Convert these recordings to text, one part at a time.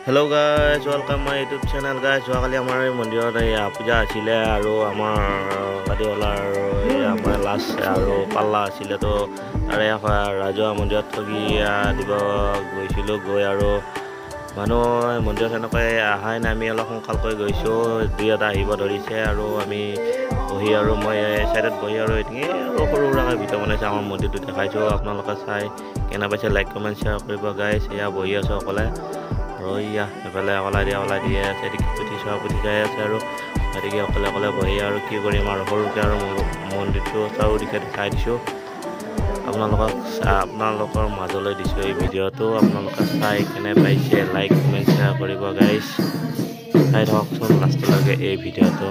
Hello guys, welcome my YouTube channel guys. যোৱাকালি আমাৰ এই মন্দিৰত পূজা আছিলে আৰু আমাৰ কাটিৱালাৰ আমাৰ লাষ্ট আৰু পাল্লা আছিলে তো তাৰে ৰাজহুৱা মন্দিৰত ঠগি দিব গৈছিলোঁ গৈ আৰু মানুহ মন্দিৰত এনেকৈ অহাই নাই আমি অলপ সোনকালকৈ গৈছোঁ দুই এটা আহিব ধৰিছে আৰু আমি বহি আৰু মই চাইডত বহি আৰু এটিঙে আৰু সৰু সুৰাকৈ ভিডিঅ' বনাইছোঁ আমাৰ মন্দিৰটো দেখাইছোঁ আপোনালোকে চাই কেনে পাইছে লাইক কমেণ্ট শ্বেয়াৰ কৰিব গাইছ এয়া বহি আছোঁ অকলে আৰু ইয়া এফালে অকলে দিয়ে আছে এদিকে পুঠি যাই আছে আৰু গতিকে অকলে বহি আৰু কি কৰিম আৰু সৰুকৈ আৰু মন্দিৰটো চাৰিওদিশে দেখাই দিছোঁ আপোনালোকৰ মাজলৈ দিছোঁ এই ভিডিঅ'টো আপোনালোকে চাই কেনে পাইছে লাইক কমেণ্ট শ্বেয়াৰ কৰিব গাইছ চাই থাককচোন লাষ্টলৈকে এই ভিডিঅ'টো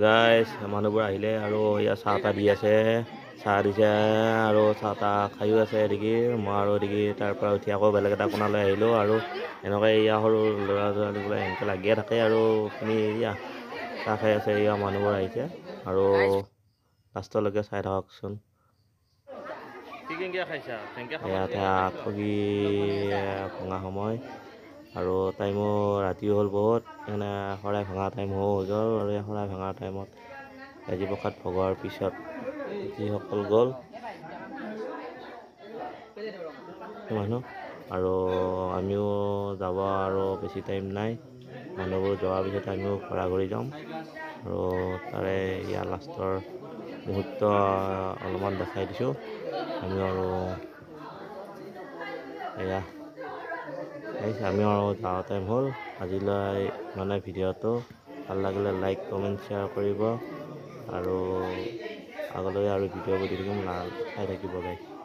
গাইছ মানুহবোৰ আহিলে আৰু ইয়াত চাহ তাহ দি আছে চাহ দিছে আৰু চাহ তাহ খায়ো আছে এদিকে মই আৰু এদিকে তাৰ পৰা উঠি আকৌ বেলেগ এটা কোণালৈ আহিলোঁ আৰু এনেকৈ ইয়াৰ সৰু ল'ৰা ছোৱালীবোৰে এনেকৈ লাগিয়ে থাকে আৰু আপুনি এয়া চাহ খাই আছে এয়া মানুহবোৰ আহিছে আৰু লাষ্টলৈকে চাই থাককচোন ইয়াত ঠগি ভঙা সময় আৰু টাইমো ৰাতিও হ'ল বহুত মানে শৰাই ভঙা টাইম হৈ গ'ল আৰু এই শৰাই ভঙা টাইমত আজি প্ৰসাদ ভগোৱাৰ পিছত যিসকল গ'ল মানুহ আৰু আমিও যাব আৰু বেছি টাইম নাই মানুহবোৰ যোৱাৰ পিছত আমিও ঘৰা ঘূৰি যাম আৰু তাৰে ইয়াৰ লাষ্টৰ মুহূৰ্ত অলপমান দেখাই দিছোঁ আমি আৰু এয়া আমি আৰু যাওঁ টাইম হ'ল আজিলৈ মানে ভিডিঅ'টো ভাল লাগিলে লাইক কমেণ্ট শ্বেয়াৰ কৰিব আৰু আগলৈ আৰু ভিডিঅ'বোৰ দি থাকিম চাই থাকিব গাইছ।